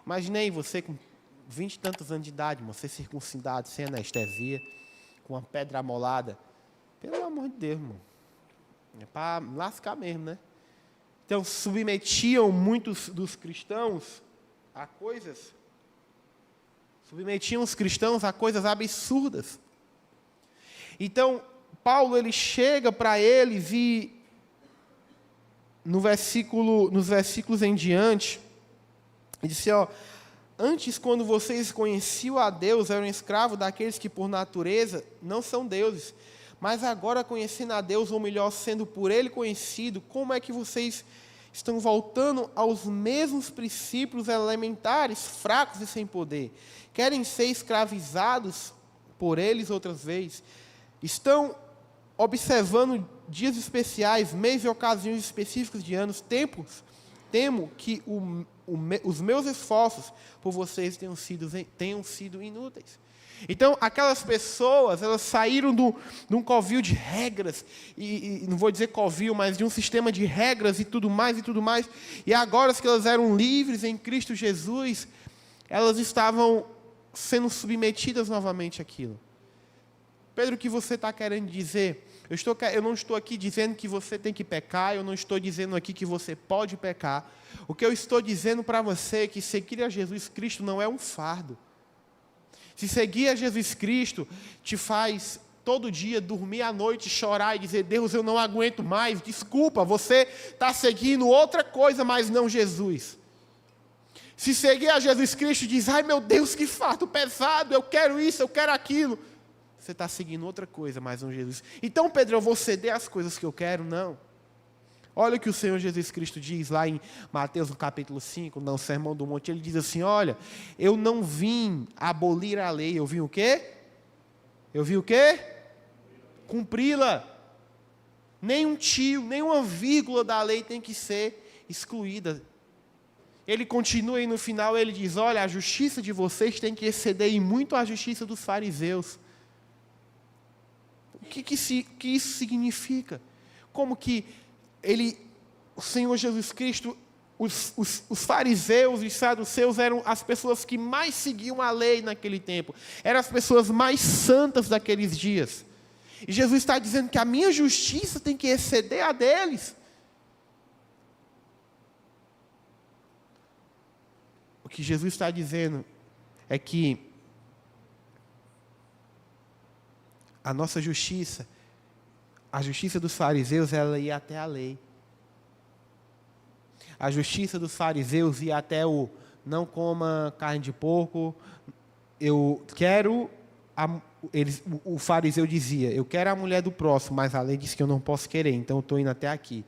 Imaginei você com 20 e tantos anos de idade, irmão, ser circuncidado, sem anestesia, com uma pedra amolada. Pelo amor de Deus, irmão. É para lascar mesmo, né? Então, submetiam muitos dos cristãos a coisas. Submetiam os cristãos a coisas absurdas. Então, Paulo, ele chega para eles e, nos versículos em diante, ele disse, antes, quando vocês conheciam a Deus, eram escravos daqueles que, por natureza, não são deuses. Mas agora, conhecendo a Deus, ou melhor, sendo por Ele conhecido, como é que vocês estão voltando aos mesmos princípios elementares, fracos e sem poder? Querem ser escravizados por eles outras vezes? Estão observando dias especiais, meses e ocasiões específicas de anos, tempos? Temo que os meus esforços por vocês tenham sido inúteis. Então, aquelas pessoas, elas saíram de um covil de regras, e não vou dizer covil, mas de um sistema de regras e tudo mais, e agora que elas eram livres em Cristo Jesus, elas estavam sendo submetidas novamente àquilo. Pedro, o que você está querendo dizer? Eu não estou aqui dizendo que você tem que pecar, eu não estou dizendo aqui que você pode pecar. O que eu estou dizendo para você é que seguir a Jesus Cristo não é um fardo. Se seguir a Jesus Cristo te faz todo dia dormir à noite, chorar e dizer, Deus, eu não aguento mais, desculpa, você está seguindo outra coisa, mas não Jesus. Se seguir a Jesus Cristo e diz, ai meu Deus, que fardo pesado, eu quero isso, eu quero aquilo, você está seguindo outra coisa, mas não Jesus. Então, Pedro, eu vou ceder as coisas que eu quero? Não. Olha o que o Senhor Jesus Cristo diz lá em Mateus, no capítulo 5, no Sermão do Monte. Ele diz assim, olha, eu não vim abolir a lei, eu vim o quê? Eu vim o quê? Cumpri-la. Nem um tio, nem uma vírgula da lei tem que ser excluída. Ele continua aí no final, ele diz, olha, a justiça de vocês tem que exceder em muito a justiça dos fariseus. O que isso significa? Como que o Senhor Jesus Cristo, os fariseus e os saduceus eram as pessoas que mais seguiam a lei naquele tempo. Eram as pessoas mais santas daqueles dias. E Jesus está dizendo que a minha justiça tem que exceder a deles. O que Jesus está dizendo é que a nossa justiça, a justiça dos fariseus, ela ia até a lei. A justiça dos fariseus ia até o não coma carne de porco. Eu quero... o fariseu dizia, eu quero a mulher do próximo, mas a lei diz que eu não posso querer, então eu estou indo até aqui.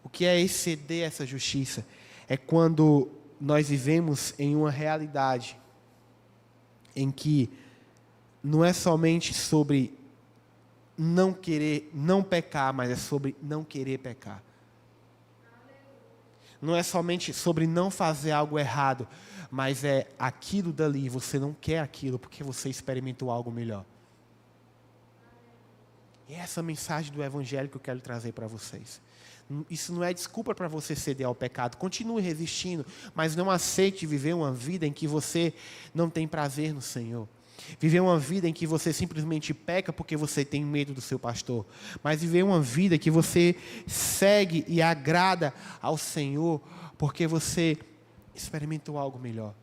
O que é exceder essa justiça? É quando nós vivemos em uma realidade em que não é somente sobre não querer, não pecar, mas é sobre não querer pecar. Não é somente sobre não fazer algo errado, mas é aquilo dali, você não quer aquilo porque você experimentou algo melhor. E é essa mensagem do Evangelho que eu quero trazer para vocês. Isso não é desculpa para você ceder ao pecado. Continue resistindo, mas não aceite viver uma vida em que você não tem prazer no Senhor. Viver uma vida em que você simplesmente peca porque você tem medo do seu pastor. Mas viver uma vida que você segue e agrada ao Senhor porque você experimentou algo melhor.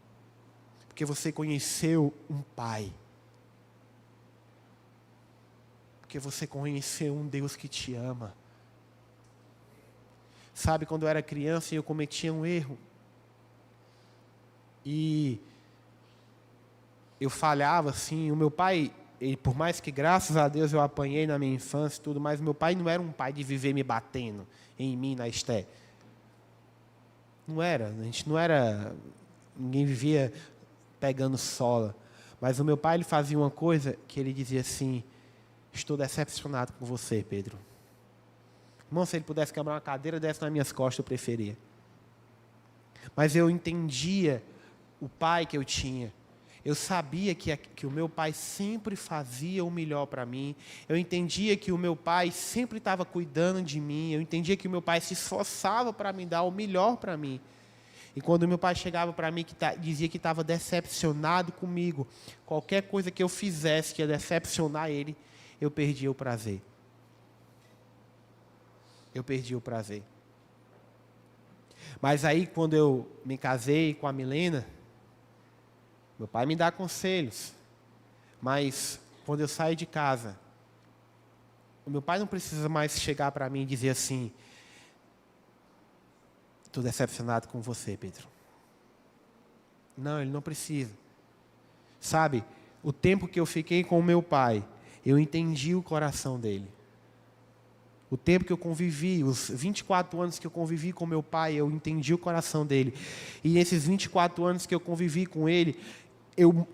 Porque você conheceu um Pai. Porque você conheceu um Deus que te ama. Sabe, quando eu era criança eu cometia um erro. E eu falhava assim. O meu pai, por mais que graças a Deus eu apanhei na minha infância e tudo, mas meu pai não era um pai de viver me batendo em mim, na Esté. Não era. A gente não era... Ninguém vivia pegando sola. Mas o meu pai, ele fazia uma coisa que ele dizia assim: estou decepcionado com você, Pedro. Irmão, se ele pudesse quebrar uma cadeira dessa nas minhas costas, eu preferia. Mas eu entendia o pai que eu tinha. Eu sabia que o meu pai sempre fazia o melhor para mim. Eu entendia que o meu pai sempre estava cuidando de mim. Eu entendia que o meu pai se esforçava para me dar o melhor para mim. E quando o meu pai chegava para mim e dizia que estava decepcionado comigo, qualquer coisa que eu fizesse que ia decepcionar ele, eu perdia o prazer. Eu perdi o prazer. Mas aí, quando eu me casei com a Milena, meu pai me dá conselhos. Mas, quando eu saio de casa, o meu pai não precisa mais chegar para mim e dizer assim: estou decepcionado com você, Pedro. Não, ele não precisa. Sabe, o tempo que eu fiquei com o meu pai, eu entendi o coração dele. O tempo que eu convivi, os 24 anos que eu convivi com meu pai, eu entendi o coração dele. E nesses 24 anos que eu convivi com ele, eu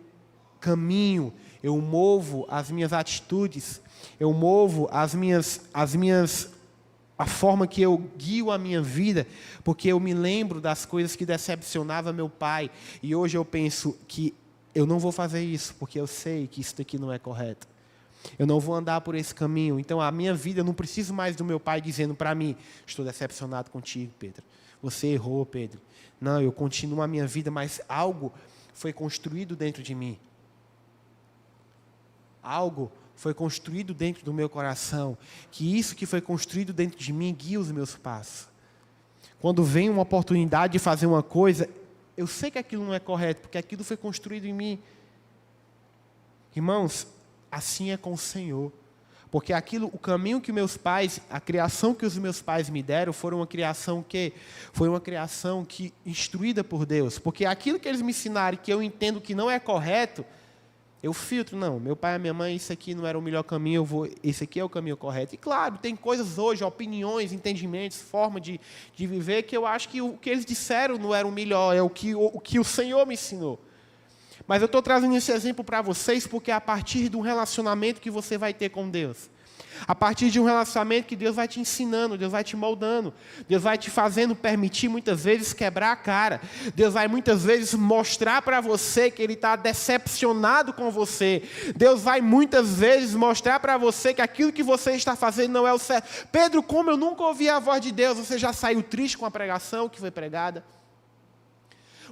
caminho, eu movo as minhas atitudes, eu movo a forma que eu guio a minha vida, porque eu me lembro das coisas que decepcionavam meu pai. E hoje eu penso que eu não vou fazer isso, porque eu sei que isso daqui não é correto. Eu não vou andar por esse caminho. Então, a minha vida, eu não preciso mais do meu pai dizendo para mim: estou decepcionado contigo, Pedro. Você errou, Pedro. Não, eu continuo a minha vida, mas algo foi construído dentro de mim. Algo foi construído dentro do meu coração. Que isso que foi construído dentro de mim guia os meus passos. Quando vem uma oportunidade de fazer uma coisa, eu sei que aquilo não é correto, porque aquilo foi construído em mim. Irmãos, assim é com o Senhor. Porque o caminho que meus pais, a criação que os meus pais me deram, foi uma criação instruída por Deus. Porque aquilo que eles me ensinaram, que eu entendo que não é correto, eu filtro. Não, meu pai e minha mãe, isso aqui não era o melhor caminho, esse aqui é o caminho correto. E claro, tem coisas hoje, opiniões, entendimentos, forma de viver, que eu acho que o que eles disseram não era o melhor, é o que o Senhor me ensinou. Mas eu estou trazendo esse exemplo para vocês porque é a partir de um relacionamento que você vai ter com Deus. A partir de um relacionamento que Deus vai te ensinando, Deus vai te moldando. Deus vai te fazendo permitir muitas vezes quebrar a cara. Deus vai muitas vezes mostrar para você que Ele está decepcionado com você. Deus vai muitas vezes mostrar para você que aquilo que você está fazendo não é o certo. Pedro, como eu nunca ouvi a voz de Deus, você já saiu triste com a pregação que foi pregada?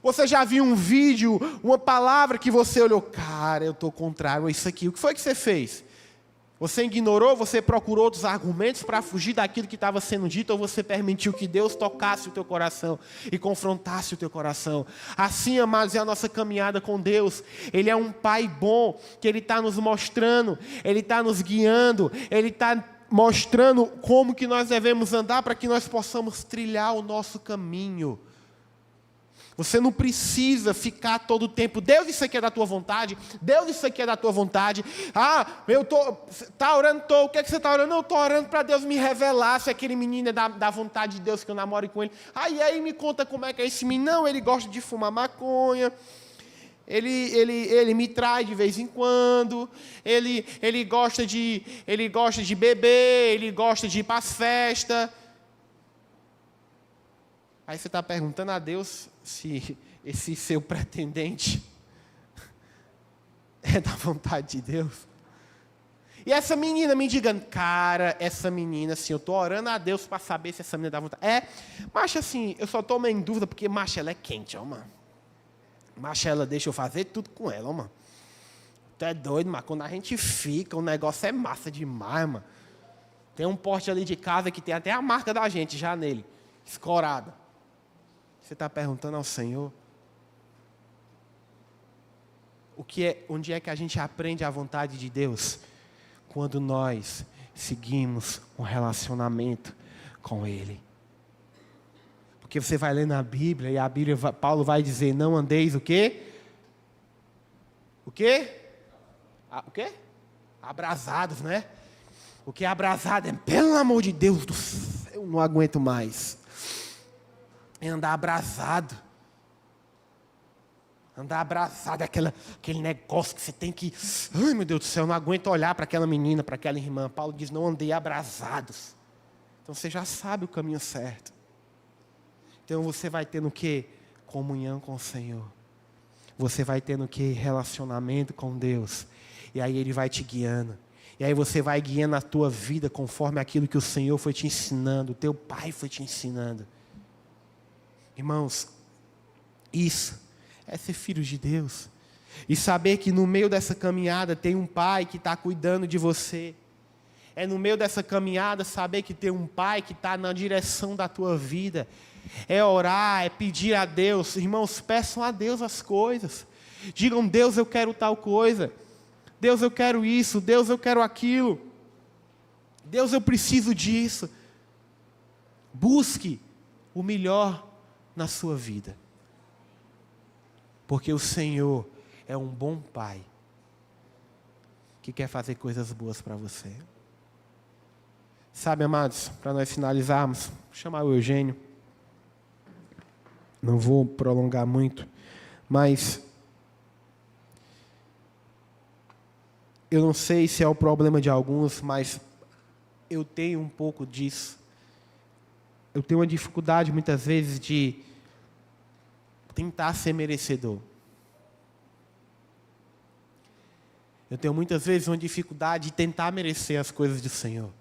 Você já viu um vídeo, uma palavra que você olhou: cara, eu estou contrário a isso aqui. O que foi que você fez? Você ignorou, você procurou outros argumentos para fugir daquilo que estava sendo dito, ou você permitiu que Deus tocasse o teu coração e confrontasse o teu coração? Assim, amados, é a nossa caminhada com Deus. Ele é um Pai bom, que Ele está nos mostrando, Ele está nos guiando, Ele está mostrando como que nós devemos andar para que nós possamos trilhar o nosso caminho. Você não precisa ficar todo o tempo: Deus, isso aqui é da tua vontade. Deus, isso aqui é da tua vontade. Tá orando, o que é que você está orando? Eu estou orando para Deus me revelar se aquele menino é da vontade de Deus, que eu namore com ele. E aí me conta como é que é esse menino. Não, ele gosta de fumar maconha. Ele me trai de vez em quando, ele gosta de beber, ele gosta de ir para as festas. Aí você está perguntando a Deus se esse seu pretendente é da vontade de Deus. E essa menina me diga, cara, essa menina, assim, eu estou orando a Deus para saber se essa menina dá vontade. Mas assim, eu só estou meio em dúvida, porque macho, ela é quente, ó, mano. Macho, ela deixa eu fazer tudo com ela, ó, mano. Tu é doido, mano. Quando a gente fica, o negócio é massa demais, mano. Tem um poste ali de casa que tem até a marca da gente já nele, escorada. Você está perguntando ao Senhor, onde é que a gente aprende a vontade de Deus? Quando nós seguimos um relacionamento com Ele. Porque você vai ler na Bíblia, e a Bíblia, Paulo vai dizer, não andeis o quê? O quê? O quê? Abrasados, né? O que é abrasado é, pelo amor de Deus do céu, eu não aguento mais. É andar abrasado. Andar abraçado é aquele negócio que você tem que... Ai, meu Deus do céu, eu não aguento olhar para aquela menina, para aquela irmã. Paulo diz, não andei abrasados. Então você já sabe o caminho certo. Então você vai tendo o quê? Comunhão com o Senhor. Você vai tendo o quê? Relacionamento com Deus. E aí Ele vai te guiando. E aí você vai guiando a tua vida conforme aquilo que o Senhor foi te ensinando, o teu Pai foi te ensinando. Irmãos, isso é ser filho de Deus. E saber que no meio dessa caminhada tem um Pai que está cuidando de você. É no meio dessa caminhada saber que tem um Pai que está na direção da tua vida. É orar, é pedir a Deus. Irmãos, peçam a Deus as coisas. Digam, Deus, eu quero tal coisa. Deus, eu quero isso. Deus, eu quero aquilo. Deus, eu preciso disso. Busque o melhor na sua vida. Porque o Senhor é um bom Pai que quer fazer coisas boas para você. Sabe, amados, para nós finalizarmos, vou chamar o Eugênio. Não vou prolongar muito, mas eu não sei se é o problema de alguns, mas eu tenho um pouco disso. Eu tenho uma dificuldade muitas vezes de tentar ser merecedor. Eu tenho muitas vezes uma dificuldade de tentar merecer as coisas do Senhor.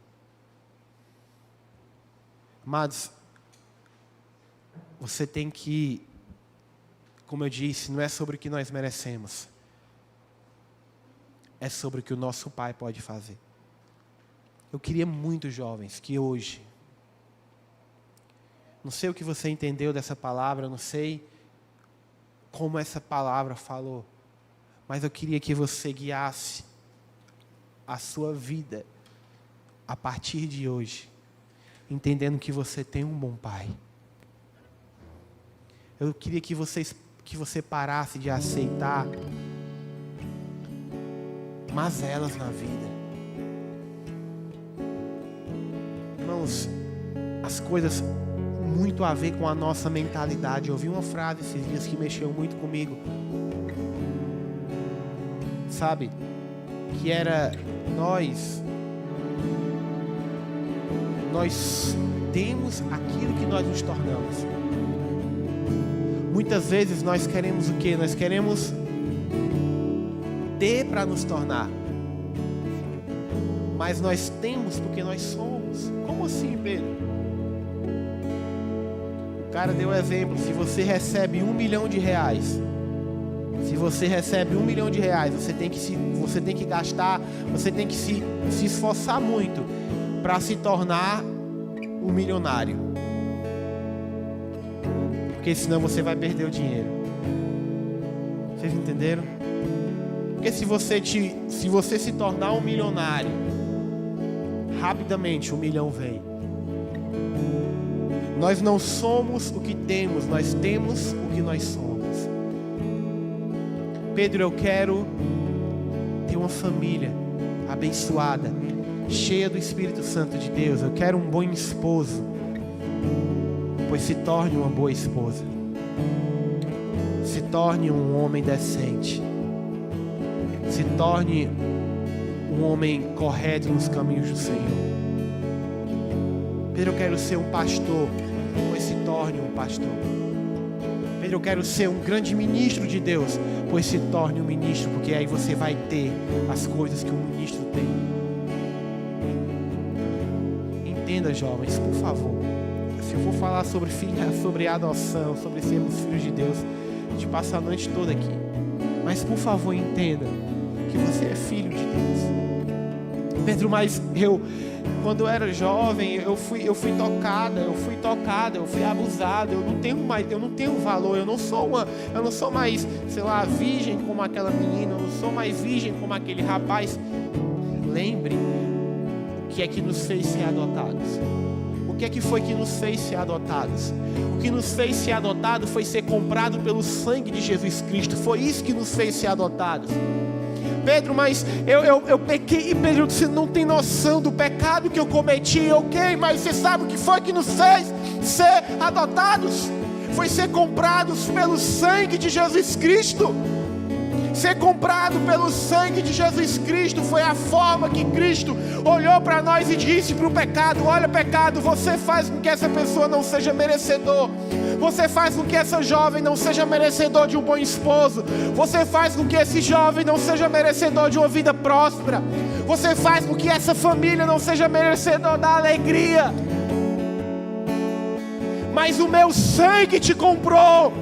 Amados, você tem que, como eu disse, não é sobre o que nós merecemos. É sobre o que o nosso Pai pode fazer. Eu queria muito, jovens, que hoje, não sei o que você entendeu dessa palavra, não sei como essa palavra falou, mas eu queria que você guiasse a sua vida a partir de hoje, entendendo que você tem um bom Pai. Eu queria que você parasse de aceitar mazelas na vida. Irmãos, as coisas muito a ver com a nossa mentalidade. Eu ouvi uma frase esses dias que mexeu muito comigo. Sabe? Que era nós temos aquilo que nós nos tornamos. Muitas vezes nós queremos o quê? Nós queremos ter para nos tornar. Mas nós temos porque nós somos. Como assim, Pedro? O cara deu um exemplo. Se você recebe R$1 milhão, se você recebe R$1 milhão, você tem que gastar, você tem que se esforçar muito para se tornar um milionário. Porque senão você vai perder o dinheiro. Vocês entenderam? Porque se você se tornar um milionário, rapidamente o milhão vem. Nós não somos o que temos, nós temos o que nós somos. Pedro, eu quero ter uma família abençoada, cheia do Espírito Santo de Deus. Eu quero um bom esposo. Pois se torne uma boa esposa. Se torne um homem decente. Se torne um homem correto nos caminhos do Senhor. Pedro, eu quero ser um pastor, pois se torne um pastor. Pedro, eu quero ser um grande ministro de Deus, pois se torne um ministro, porque aí você vai ter as coisas que um ministro tem. Entenda, jovens, por favor. Se eu for falar sobre sobre adoção, sobre sermos filhos de Deus, a gente passa a noite toda aqui. Mas por favor, entenda que você é filho de Deus. Pedro, mas quando eu era jovem, eu fui tocada, eu fui abusada, eu não tenho valor, eu não sou mais, sei lá, virgem como aquela menina, eu não sou mais virgem como aquele rapaz. Lembre o que é que nos fez ser adotados. O que é que foi que nos fez ser adotados? O que nos fez ser adotado foi ser comprado pelo sangue de Jesus Cristo. Foi isso que nos fez ser adotados. Pedro, mas eu pequei. Pedro, você não tem noção do pecado que eu cometi. Ok, mas você sabe o que foi que nos fez ser adotados? Foi ser comprados pelo sangue de Jesus Cristo. Ser comprado pelo sangue de Jesus Cristo foi a forma que Cristo olhou para nós e disse para o pecado: olha, pecado, você faz com que essa pessoa não seja merecedor. Você faz com que essa jovem não seja merecedor de um bom esposo. Você faz com que esse jovem não seja merecedor de uma vida próspera. Você faz com que essa família não seja merecedor da alegria. Mas o meu sangue te comprou.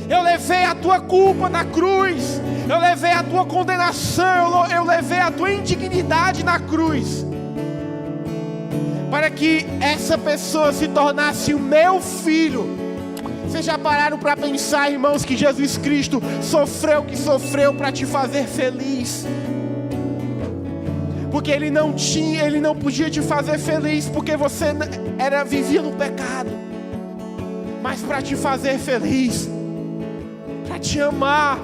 Eu levei a tua culpa na cruz. Eu levei a tua condenação. Eu levei a tua indignidade na cruz, para que essa pessoa se tornasse o meu filho. Vocês já pararam para pensar, irmãos, que Jesus Cristo sofreu o que sofreu para te fazer feliz? Porque Ele não podia te fazer feliz, porque você vivia no pecado. Mas para te fazer feliz, para te amar,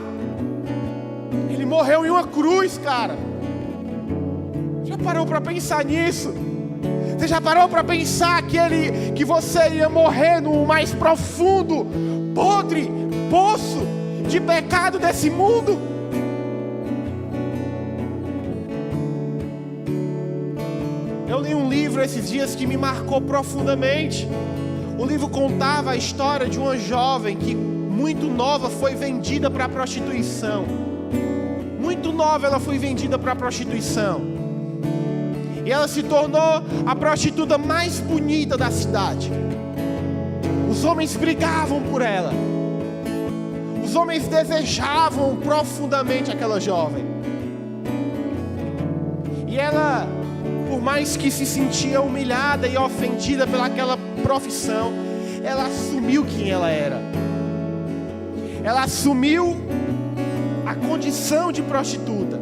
Ele morreu em uma cruz, cara. Já parou para pensar nisso? Você já parou para pensar que você ia morrer no mais profundo, podre poço de pecado desse mundo? Eu li um livro esses dias que me marcou profundamente. O livro contava a história de uma jovem que, muito nova, foi vendida para a prostituição. Muito nova ela foi vendida para a prostituição. E ela se tornou a prostituta mais bonita da cidade. Os homens brigavam por ela. Os homens desejavam profundamente aquela jovem. E ela, por mais que se sentia humilhada e ofendida pelaquela profissão, ela assumiu quem ela era. Ela assumiu a condição de prostituta.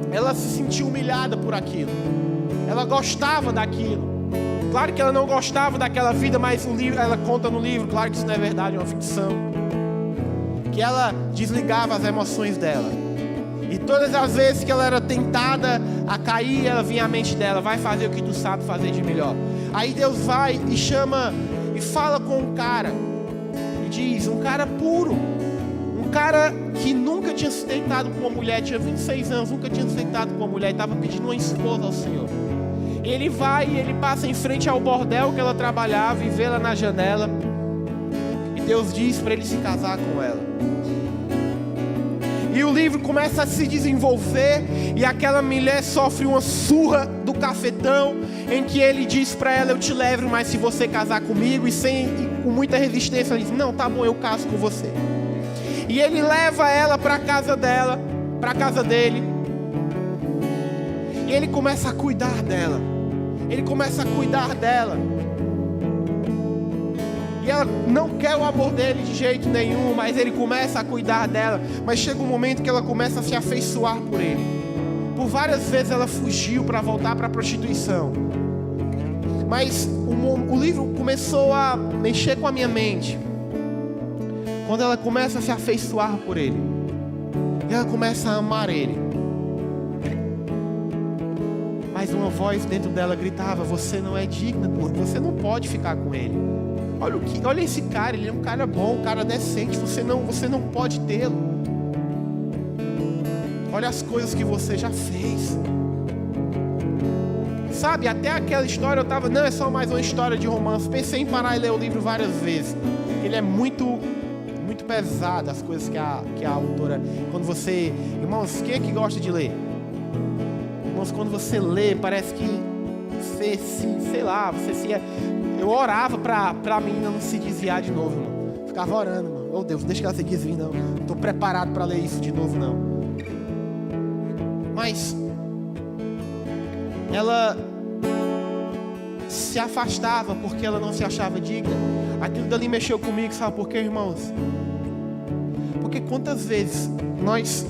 Ela se sentiu humilhada por aquilo. Ela gostava daquilo. Claro que ela não gostava daquela vida, mas ela conta no livro, claro que isso não é verdade, é uma ficção, que ela desligava as emoções dela. E todas as vezes que ela era tentada a cair, ela vinha à mente dela: vai fazer o que tu sabe fazer de melhor. Aí Deus vai e chama e fala com um cara e diz, um cara puro, um cara que nunca tinha se deitado com uma mulher, tinha 26 anos, nunca tinha se deitado com uma mulher, e estava pedindo uma esposa ao Senhor. Ele vai e ele passa em frente ao bordel que ela trabalhava e vê lá na janela, e Deus diz para ele se casar com ela. E o livro começa a se desenvolver, e aquela mulher sofre uma surra do cafetão, em que ele diz para ela: eu te levo, mas se você casar comigo. E com muita resistência ela diz: não, tá bom, eu caso com você. E ele leva ela para a casa dela, para a casa dele, e ele começa a cuidar dela. Ele começa a cuidar dela. E ela não quer o amor dele de jeito nenhum, mas ele começa a cuidar dela. Mas chega um momento que ela começa a se afeiçoar por ele. Por várias vezes ela fugiu para voltar para a prostituição. Mas o livro começou a mexer com a minha mente. Quando ela começa a se afeiçoar por ele, e ela começa a amar ele, mas uma voz dentro dela gritava: você não é digna, você não pode ficar com ele. Olha esse cara, ele é um cara bom, um cara decente, você não pode tê-lo. Olha as coisas que você já fez. Sabe, até aquela história não, é só mais uma história de romance. Pensei em parar e ler o livro várias vezes. Ele é muito pesado, as coisas que a autora... Quando você... Irmãos, quem é que gosta de ler? Irmãos, quando você lê, parece que você eu orava pra menina não se desviar de novo, irmão. Ficava orando, irmão. Oh Deus, deixa que ela se desvie, não. Não estou preparado para ler isso de novo, não. Mas ela se afastava porque ela não se achava digna. Aquilo dali mexeu comigo, sabe por quê, irmãos? Porque quantas vezes nós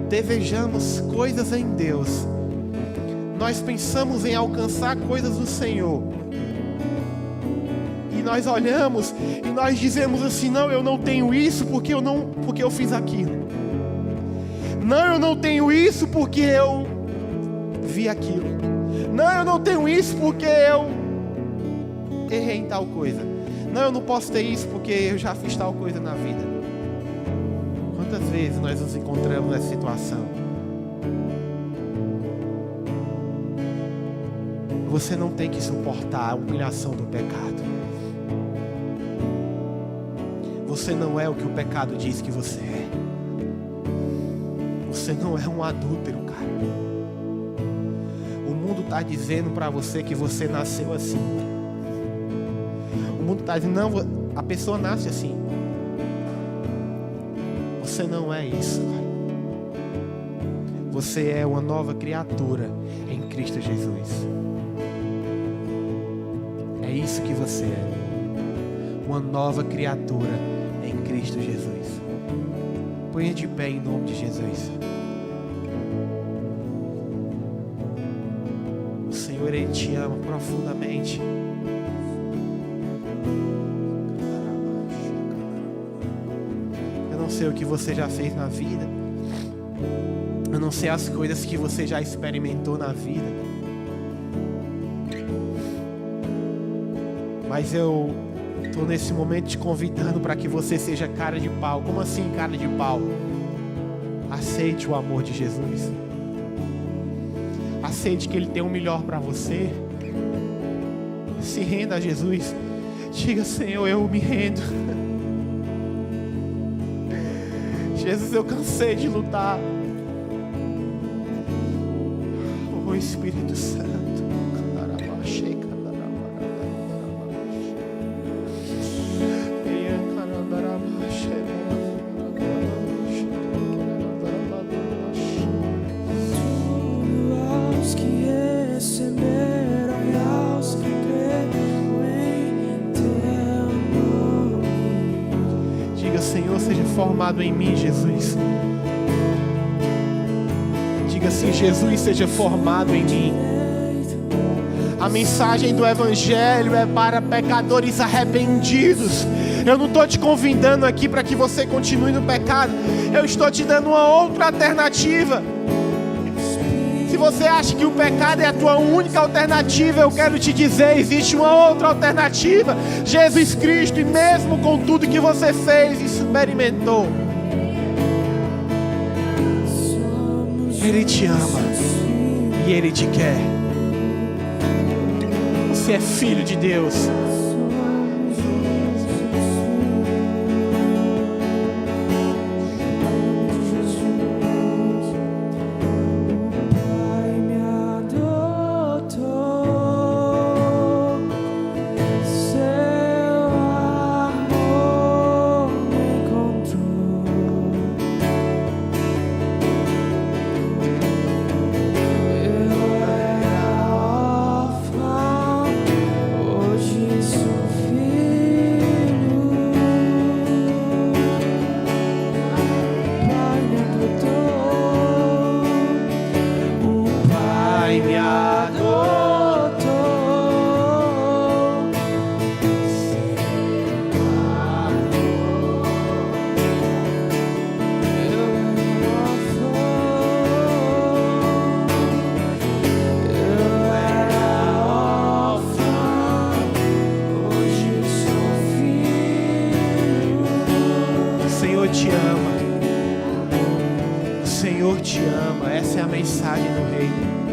desejamos coisas em Deus, nós pensamos em alcançar coisas do Senhor, e nós olhamos e nós dizemos assim: não, eu não tenho isso porque eu fiz aquilo. Não, eu não tenho isso porque eu vi aquilo. Não, eu não tenho isso porque eu errei em tal coisa. Não, eu não posso ter isso porque eu já fiz tal coisa na vida. Quantas vezes nós nos encontramos nessa situação? Você não tem que suportar a humilhação do pecado. Você não é o que o pecado diz que você é. Você não é um adúltero, cara. O mundo está dizendo para você que você nasceu assim. O mundo está dizendo, não, a pessoa nasce assim. Você não é isso, cara. Você é uma nova criatura em Cristo Jesus. É isso que você é. Uma nova criatura em Cristo Jesus. Ponha de pé em nome de Jesus. O Senhor, Ele te ama profundamente. Eu não sei o que você já fez na vida. Eu não sei as coisas que você já experimentou na vida. Mas eu estou nesse momento te convidando para que você seja cara de pau. Como assim cara de pau? Aceite o amor de Jesus. Aceite que Ele tem o melhor para você. Se renda a Jesus. Diga: Senhor, eu me rendo. Jesus, eu cansei de lutar. Oh Espírito Santo. Formado em mim, Jesus. Diga assim: Jesus, seja formado em mim. A mensagem do Evangelho é para pecadores arrependidos. Eu não estou te convidando aqui para que você continue no pecado. Eu estou te dando uma outra alternativa. Se você acha que o pecado é a tua única alternativa, eu quero te dizer, existe uma outra alternativa. Jesus Cristo. E mesmo com tudo que você fez e experimentou, Ele te ama e Ele te quer. Você é filho de Deus. Senhor te ama. O Senhor te ama. Essa é a mensagem do reino.